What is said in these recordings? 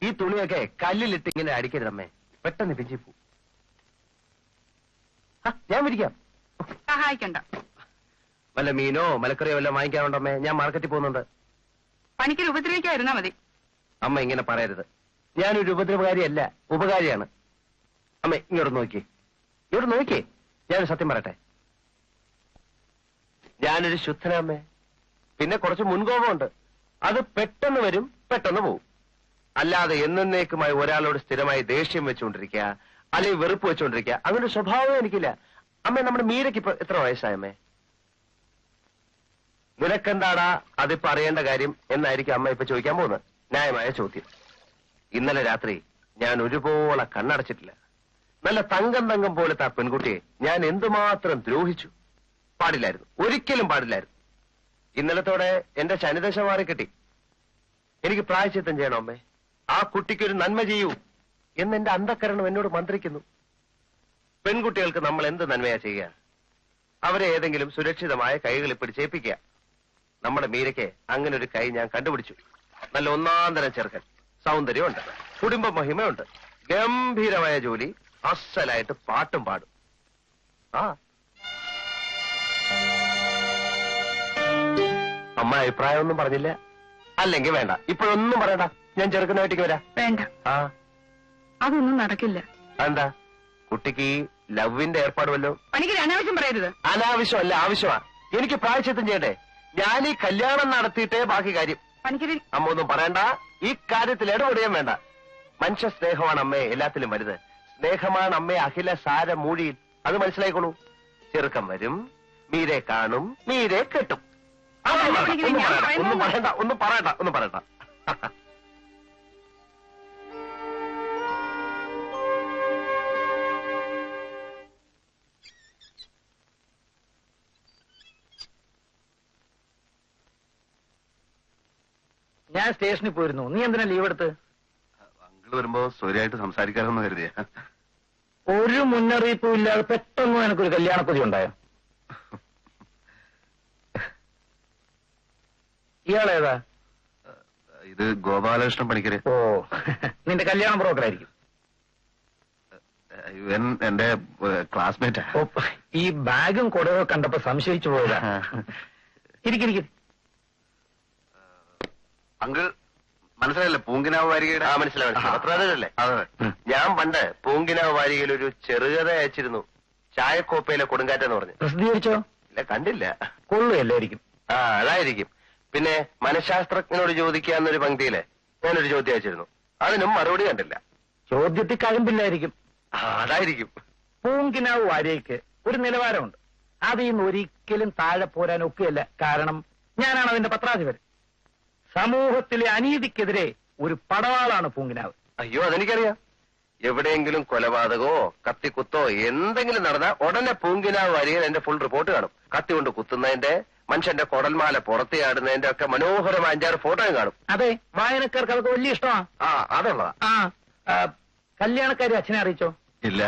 ഈ തുണിയൊക്കെ കല്ലിലിട്ട് ഇങ്ങനെ അടിക്കരുതമ്മേ, പെട്ടെന്ന് പിഞ്ചി പോവും. ഞാൻ വിരിക്കാം. സഹായിക്കണ്ട. വല്ല മീനോ മലക്കറിയോ വല്ല വാങ്ങിക്കാനുണ്ടമ്മേ, ഞാൻ മാർക്കറ്റിൽ പോകുന്നുണ്ട്. പണിക്കൽ ഉപദ്രവിക്കാതിരുന്നാ മതി. അമ്മ ഇങ്ങനെ പറയരുത്. ഞാനൊരു ഉപദ്രവകാരിയല്ല, ഉപകാരിയാണ്. അമ്മേ ഇങ്ങോട്ട് നോക്കിയേ, ഇങ്ങോട്ട് നോക്കിയേ. ഞാനൊരു സത്യം പറയട്ടെ, ഞാനൊരു ശുദ്ധനമ്മേ. പിന്നെ കുറച്ച് മുൻകോപമുണ്ട്. അത് പെട്ടെന്ന് വരും, പെട്ടെന്ന് പോവും. അല്ലാതെ എന്നേക്കുമായി ഒരാളോട് സ്ഥിരമായി ദേഷ്യം വെച്ചുകൊണ്ടിരിക്കുക, അല്ലെങ്കിൽ വെറുപ്പ് വെച്ചുകൊണ്ടിരിക്കുക, അങ്ങനെ സ്വഭാവം എനിക്കില്ല. അമ്മേ, നമ്മുടെ മീരയ്ക്ക് ഇപ്പൊ എത്ര വയസ്സായമ്മേ? നിനക്കെന്താടാ അതിപ്പോ അറിയേണ്ട കാര്യം എന്നായിരിക്കും അമ്മ ഇപ്പൊ ചോദിക്കാൻ പോകുന്നത്. ന്യായമായ ചോദ്യം. ഇന്നലെ രാത്രി ഞാൻ ഒരുപോലെ കണ്ണടച്ചിട്ടില്ല. നല്ല തങ്കം പോലത്തെ ആ പെൺകുട്ടിയെ ഞാൻ എന്തുമാത്രം ദ്രോഹിച്ചു. പാടില്ലായിരുന്നു, ഒരിക്കലും പാടില്ലായിരുന്നു. ഇന്നലത്തോടെ എന്റെ ശനിദശ മാറി കിട്ടി. എനിക്ക് പ്രായശ്ചിത്തം ചെയ്യണം അമ്മേ. ആ കുട്ടിക്കൊരു നന്മ ചെയ്യൂ എന്നെന്റെ അന്ധക്കരണം എന്നോട് മന്ത്രിക്കുന്നു. പെൺകുട്ടികൾക്ക് നമ്മൾ എന്ത് നന്മയാ ചെയ്യുക? അവരെ ഏതെങ്കിലും സുരക്ഷിതമായ കൈകളിൽ പിടിച്ചേൽപ്പിക്കുക. നമ്മുടെ മീരയ്ക്ക് അങ്ങനെ ഒരു കൈ ഞാൻ കണ്ടുപിടിച്ചു. നല്ല ഒന്നാന്തരം ചെറുക്കൻ, സൗന്ദര്യമുണ്ട്, കുടുംബ മഹിമയുണ്ട്, ഗംഭീരമായ ജോലി, അസലായിട്ട് പാട്ടും പാടും. അമ്മ അഭിപ്രായമൊന്നും പറഞ്ഞില്ല? അല്ലെങ്കിൽ വേണ്ട, ഇപ്പോഴൊന്നും പറയണ്ട. ഞാൻ ചെറുക്കുന്ന വീട്ടിക്ക് വരാം. വേണ്ട, അതൊന്നും നടക്കില്ല. അതെന്താ? കുട്ടിക്ക് ലവിന്റെ ഏർപ്പാട് വല്ലോ? പണിക്കൽ അനാവശ്യം പറയരുത്. അനാവശ്യമല്ല, ആവശ്യമാ. എനിക്ക് പ്രായശ്ചിത്തം ചെയ്യട്ടെ. ഞാൻ ഈ കല്യാണം നടത്തിയിട്ടേ ബാക്കി കാര്യം. പണിക്കൽ അമ്മ ഒന്നും പറയണ്ട, ഈ കാര്യത്തിൽ ഇടപെടുകയും വേണ്ട. മനുഷ്യ സ്നേഹമാണ് അമ്മയെ എല്ലാത്തിലും വലുത്. സ്നേഹമാണ് അമ്മയെ അഖില സാര മൂഴിയിൽ. അത് മനസ്സിലായിക്കോളൂ. ചെറുക്കം വരും, മീരെ കാണും, മീരെ കെട്ടും. ഒന്നും പറയണ്ട. ഞാൻ സ്റ്റേഷനിൽ പോയിരുന്നു. നീ എന്തിനാ ലീവ് എടുത്ത്? അങ്കിൾ വരുമ്പോ സ്വരമായിട്ട് സംസാരിക്കാറെന്ന് കരുതിയ. ഒരു മുന്നറിയിപ്പും ഇല്ലാതെ പെട്ടെന്ന് എനിക്കൊരു കല്യാണക്കൊതി ഉണ്ടായോ? ഇയാളേതാ? ഇത് ഗോപാലകൃഷ്ണൻ പണിക്കര്. ഓ, നിന്റെ കല്യാണ ബ്രോക്കർ ആയിരിക്കും. എന്റെ ക്ലാസ്മേറ്റാ. ഈ ബാഗും കൊടയോ കണ്ടപ്പോ സംശയിച്ചു പോയതാ. ഇരിക്കും. അങ്കിൾ മനസ്സിലായില്ലേ പൂങ്കിനാവ് വാരികയുടെ? മനസ്സിലാവില്ലേ? ഞാൻ പണ്ട് പൂങ്കിനാവ് വാരികയിൽ ഒരു ചെറുകഥ അയച്ചിരുന്നു. ചായക്കോപ്പയിലെ കൊടുങ്കാറ്റെന്ന് പറഞ്ഞു. പ്രസിദ്ധീകരിച്ചോ? ഇല്ല, കണ്ടില്ല. കൊള്ളുകയല്ലായിരിക്കും. അതായിരിക്കും. പിന്നെ മനഃശാസ്ത്രജ്ഞനോട് ചോദിക്കാന്നൊരു പങ്ക്തിയില് ഞാനൊരു ചോദ്യം അയച്ചിരുന്നു. അതിനും മറുപടി കണ്ടില്ല. ചോദ്യത്തിൽ കഴമ്പില്ലായിരിക്കും. അതായിരിക്കും. പൂങ്കിനാവ് വാരികയ്ക്ക് ഒരു നിലവാരമുണ്ട്. അതിൽ നിന്ന് ഒരിക്കലും താഴെ പോരാൻ ഒക്കുകയല്ല. കാരണം ഞാനാണ് അതിന്റെ പത്രാധിപൻ. സമൂഹത്തിലെ അനീതിക്കെതിരെ ഒരു പടവാളാണ് പൂങ്കിനാവ്. അയ്യോ, അതെനിക്കറിയാം. എവിടെയെങ്കിലും കൊലപാതകമോ കത്തിക്കുത്തോ എന്തെങ്കിലും നടന്ന ഉടനെ പൂങ്കിനാവ് വാരികയിൽ എന്റെ ഫുൾ റിപ്പോർട്ട് കാണും. കത്തി കൊണ്ട് കുത്തുന്നതിന്റെ, മനുഷ്യന്റെ കുടൽമാല പുറത്ത് ചാടുന്നതിന്റെ ഒക്കെ മനോഹരമായ 5-6 ഫോട്ടോയും കാണും. അതെ, വായനക്കാർക്ക് അതൊക്കെ വലിയ ഇഷ്ടമാ. അതുള്ളതാ. കല്യാണക്കാരി അച്ഛനെ അറിയിച്ചോ? ഇല്ല.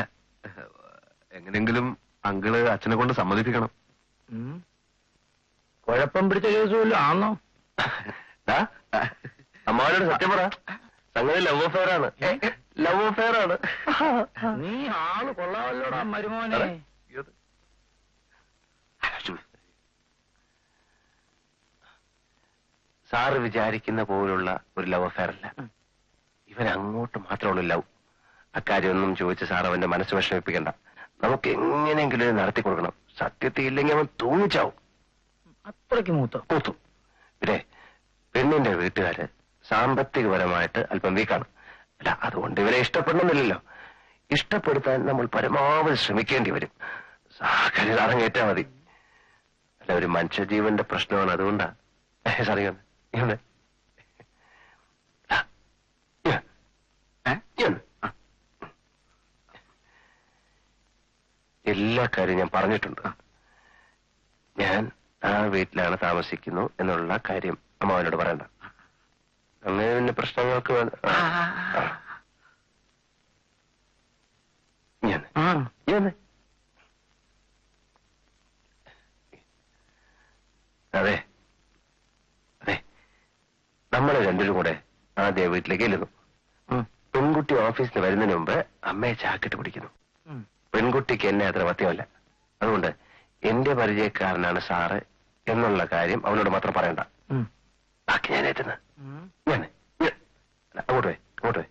എങ്ങനെയെങ്കിലും അങ്കിള് അച്ഛനെ കൊണ്ട് സമ്മതിപ്പിക്കണം. കുഴപ്പം പിടിച്ച കേസുമല്ലോ ആണോ? അമ്മാവനോട് സത്യം പറ, സംഗതി ലവ് അഫെയർ ആണ്. ലവ് അഫെയർ ആണ്. നീ ആള് കൊള്ളാമല്ലോടാ മരുമോനെ. സാറ് വിചാരിക്കുന്ന പോലുള്ള ഒരു ലവ് അഫെയർ അല്ല. ഇവനങ്ങോട്ട് മാത്രമുള്ള ലവ്. അക്കാര്യമൊന്നും ചോദിച്ച് സാർ അവന്റെ മനസ്സ് വിഷമിപ്പിക്കണ്ട. നമുക്ക് എങ്ങനെയെങ്കിലും നടത്തി കൊടുക്കണം. സത്യത്തിൽ ഇല്ലെങ്കിൽ അവൻ തൂങ്ങിച്ചാവും. അത്രയ്ക്ക് മൂത്തു. പിന്നെ പെണ്ണിന്റെ വീട്ടുകാര് സാമ്പത്തികപരമായിട്ട് അല്പം വീക്കാണ്. അല്ല, അതുകൊണ്ട് ഇവരെ ഇഷ്ടപ്പെടണമെന്നില്ലല്ലോ. ഇഷ്ടപ്പെടുത്താൻ നമ്മൾ പരമാവധി ശ്രമിക്കേണ്ടി വരും. സാഹചര്യം അറങ്ങേറ്റാ മതി. അല്ല, ഒരു മനുഷ്യജീവന്റെ പ്രശ്നമാണ്. അതുകൊണ്ടാ സാറിയോ എല്ലാ കാര്യവും ഞാൻ പറഞ്ഞിട്ടുണ്ട്. ഞാൻ ആ വീട്ടിലാണ് താമസിക്കുന്നു എന്നുള്ള കാര്യം അമ്മാവനോട് പറയണ്ട. അങ്ങനെ പിന്നെ പ്രശ്നങ്ങൾക്ക് അതെ അതെ, നമ്മളെ രണ്ടുപേരും കൂടെ ആദ്യ വീട്ടിലേക്ക് ചെല്ലുന്നു. പെൺകുട്ടി ഓഫീസിൽ നിന്ന് വരുന്നതിന് മുമ്പ് അമ്മയെ ചാക്കിട്ട് പിടിക്കുന്നു. പെൺകുട്ടിക്ക് എന്നെ അത്ര പത്യമല്ല. അതുകൊണ്ട് എന്റെ പരിചയക്കാരനാണ് സാറ് എന്നുള്ള കാര്യം അവനോട് മാത്രം പറയണ്ട. ബാക്കി ഞാൻ ഏറ്റുന്ന ഞാൻ അങ്ങോട്ട് പോയി അങ്ങോട്ട് പോയി.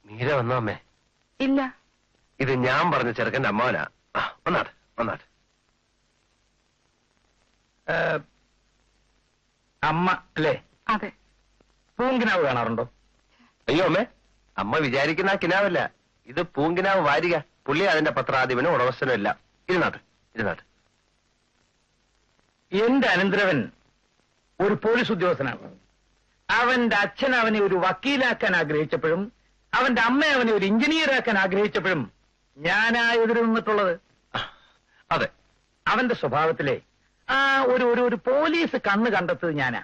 മീര വന്നോ അമ്മേ? ഇല്ല. ഇത് ഞാൻ പറഞ്ഞ ചെറുക്കന്റെ അമ്മാവനാ. വന്നാട്ടെ വന്നാട്ടെ. അമ്മ അല്ലേ? അതെ. പൂങ്കിനാവ് കാണാറുണ്ടോ? അയ്യോ അമ്മേ, അമ്മ വിചാരിക്കുന്ന ആ കിനാവല്ല. ഇത് പൂങ്കിനാവ് വാരിക. പുള്ളി അതിന്റെ പത്രാധിപനും ഉടമസ്ഥനും എല്ലാം. ഇരുന്നാട്ടെ ഇരുന്നാട്ടെ. എന്റെ അനന്തരവൻ ഒരു പോലീസ് ഉദ്യോഗസ്ഥനാണ്. അവന്റെ അച്ഛൻ അവനെ ഒരു വക്കീലാക്കാൻ ആഗ്രഹിച്ചപ്പോഴും അവന്റെ അമ്മ അവനെ ഒരു എഞ്ചിനീയറാക്കാൻ ആഗ്രഹിച്ചപ്പോഴും ഞാനാ എതിര് നിന്നിട്ടുള്ളത്. അതെ, അവന്റെ സ്വഭാവത്തിലെ ആ ഒരു പോലീസ് കണ്ണ് കണ്ടെത്തത് ഞാനാ.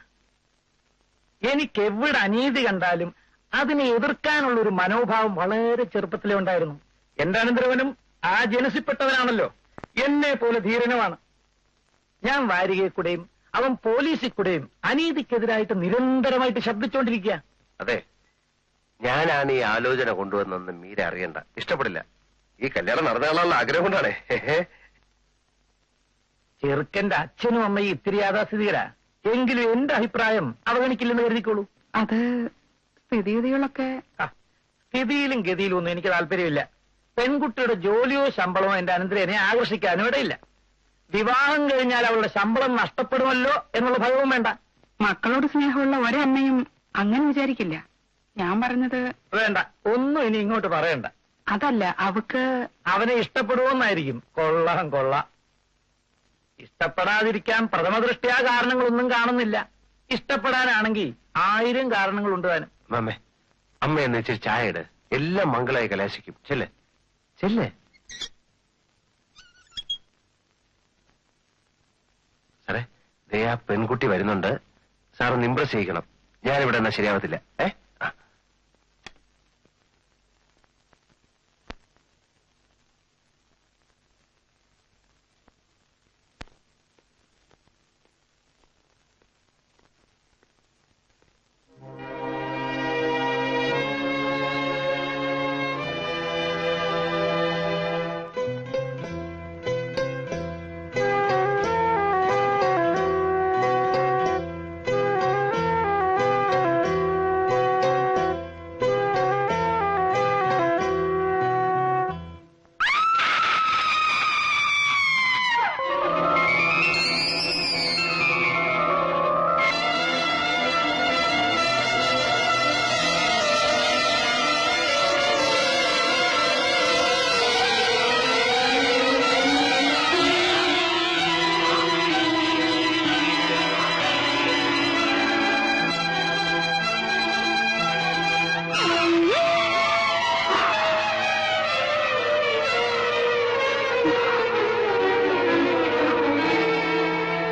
എനിക്ക് എവിടെ അനീതി കണ്ടാലും അതിനെ എതിർക്കാനുള്ള ഒരു മനോഭാവം വളരെ ചെറുപ്പത്തിലേ ഉണ്ടായിരുന്നു. എന്റെ അനന്തരവനും ആ ജനസിൽപ്പെട്ടവനാണല്ലോ. എന്നെ പോലെ ധീരനുമാണ്. ഞാൻ വാരികയിൽ കൂടെയും അവൻ പോലീസിൽ കൂടെയും അനീതിക്കെതിരായിട്ട് നിരന്തരമായിട്ട് ശബ്ദിച്ചുകൊണ്ടിരിക്കുക. അതെ, ഞാനാണ് ഈ ആലോചന കൊണ്ടുവന്നെന്ന് മീര അറിയണ്ട. ഇഷ്ടപ്പെടില്ല. ഈ കല്യാണം നടന്നാലുള്ള ആഗ്രഹം കൊണ്ടാണേ. ചെറുക്കന്റെ അച്ഛനും അമ്മയും ഇത്തിരി യാഥാസ്ഥിതികരാ. എങ്കിലും എന്റെ അഭിപ്രായം അവഗണിക്കില്ലെന്ന് കരുതിക്കോളൂ. അത് സ്ഥിതിഗതികളൊക്കെ. സ്ഥിതിയിലും ഗതിയിലും ഒന്നും എനിക്ക് താല്പര്യമില്ല. പെൺകുട്ടിയുടെ ജോലിയോ ശമ്പളമോ എന്റെ അനന്തരനെ ആകർഷിക്കാനും ഇടയില്ല. വിവാഹം കഴിഞ്ഞാൽ അവളുടെ ശമ്പളം നഷ്ടപ്പെടുമല്ലോ എന്നുള്ള ഭയവും വേണ്ട. മക്കളോട് സ്നേഹമുള്ള ഒരമ്മയും അങ്ങനെ വിചാരിക്കില്ല. ഞാൻ പറഞ്ഞത്. വേണ്ട, ഒന്നും ഇനി ഇങ്ങോട്ട് പറയണ്ട. അതല്ല, അവനെ ഇഷ്ടപ്പെടുമെന്നായിരിക്കും. കൊള്ളാം കൊള്ളാം. ഇഷ്ടപ്പെടാതിരിക്കാൻ പ്രഥമദൃഷ്ട്യാ കാരണങ്ങളൊന്നും കാണുന്നില്ല. ഇഷ്ടപ്പെടാനാണെങ്കിൽ 1000 കാരണങ്ങളുണ്ട് താനും. അമ്മേ, അമ്മ എന്ന് വെച്ചാൽ ചായ ഇട്. എല്ലാം മംഗളായി കലാശിക്കും. ചെല്ലേ ചെല്ലേ. സാറേ, ദേ ആ പെൺകുട്ടി വരുന്നുണ്ട്. സാറൊന്ന് ഇംപ്രസ് ചെയ്യിക്കണം. ഞാനിവിടെ എന്നാ ശരിയാവത്തില്ല.